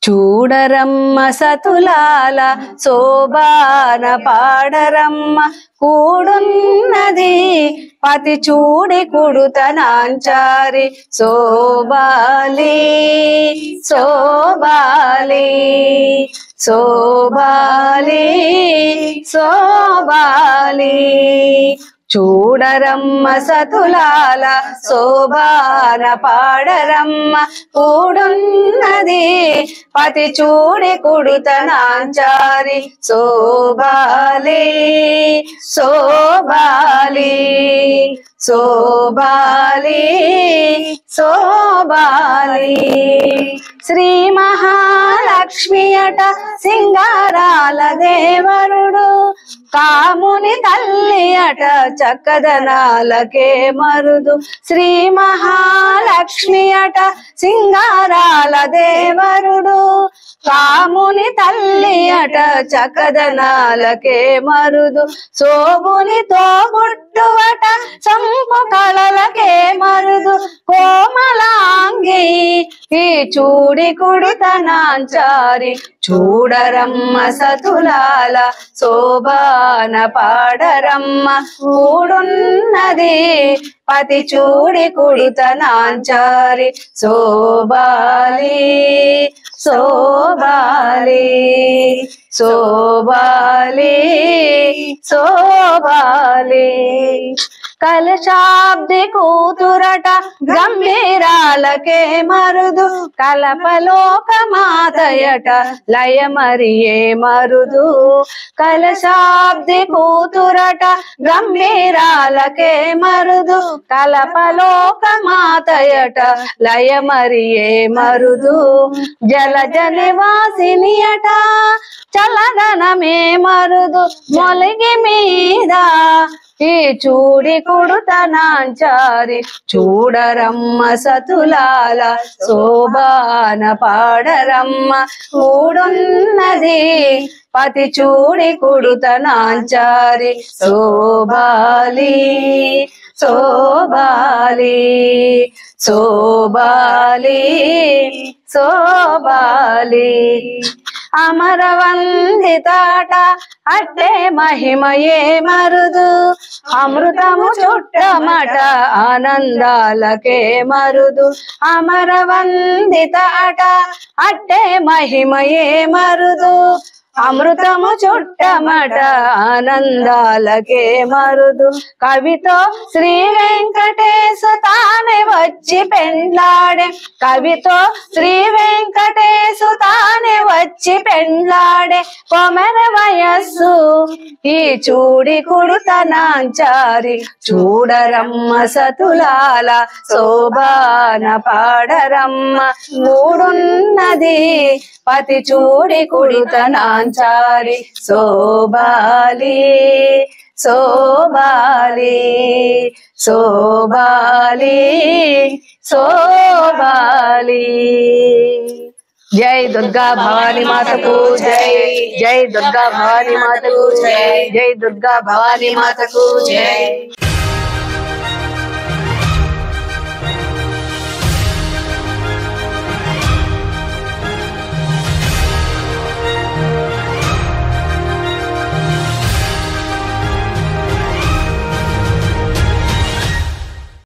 చూడరమ్మ సతులాల శోభాన పాడరమ్మ కూడున్నది పతి చూడి కుడుతనాంచారి శోభాలి శోభాలి శోభాలి శోభాలి చూడరమ్మ సతులాల శోభాన పాడరమ్మ కూడున్నది పతి చూడి కుడుతనాంచారి శోభాలి శోభాలి శోభాలి శోభాలి శ్రీ మహాలక్ష్మి అట సింగారాల దేవరుడు కాముని తల్లి అట చక్కదనాలకే మరుదు శ్రీ మహాలక్ష్మి అట సింగారాల దేవరుడు కాముని తల్లి అట చక్కదనాలకే మరుదు శోభుని తోబుట్టువట సంపు కళలకే మరుదు కోమలాంగి ఈ చూడి కుడుతనాంచారి చూడరమ్మ సతులాల శోభాన పాడరమ్మ కూడున్నది పతి చూడి కుడుతనాంచారి శోభాలి శోభాలి శోభాలి శోభాలి కలశాబ్ది కూతురట గంభీరాలకే మరుదు కలపలోక మాతయట లయమరియే మరుదు కలశాబ్ది కూతురట గంభీరాలకే మరుదు కలపలోక మాతయట లయమరియే మరుదు జలజ నివాసిని అట చలదనమే మరుదు మొలిగి మీద ఈ చూడి కుడుతనాంచారి చూడరమ్మ సతులాల శోభాన పాడరమ్మ కూడున్నది పతి చూడి కుడుతనాంచారి శోభాలి శోభాలి శోభాలి శోభాలి అమరవందితాట అట్టే మహిమయే మరుదు అమృతము చుట్టమట ఆనందాలకే మరుదు అమరవందితాట అట్టే మహిమయే మరుదు అమృతము చుట్టమట ఆనందాలకే మరుదు కవితో శ్రీ వెంకటేశు తానే వచ్చి పెండ్లాడే కవితో శ్రీ వెంకటేశు తానే వచ్చి పెండ్లాడే కొమర వయస్సు ఈ చూడి కుడుతనాంచారి చూడరమ్మ సతులాల శోభాన పాడరమ్మ మూడున్నది పతి చూడి కుడుతనాంచారి శోభాలి శోభాలి శోభాలి శోభాలి జై దుర్గా భవానీ మాతకు జై జై దుర్గా భవానీ మాతకు జై జై దుర్గా భవానీ మాతకు జై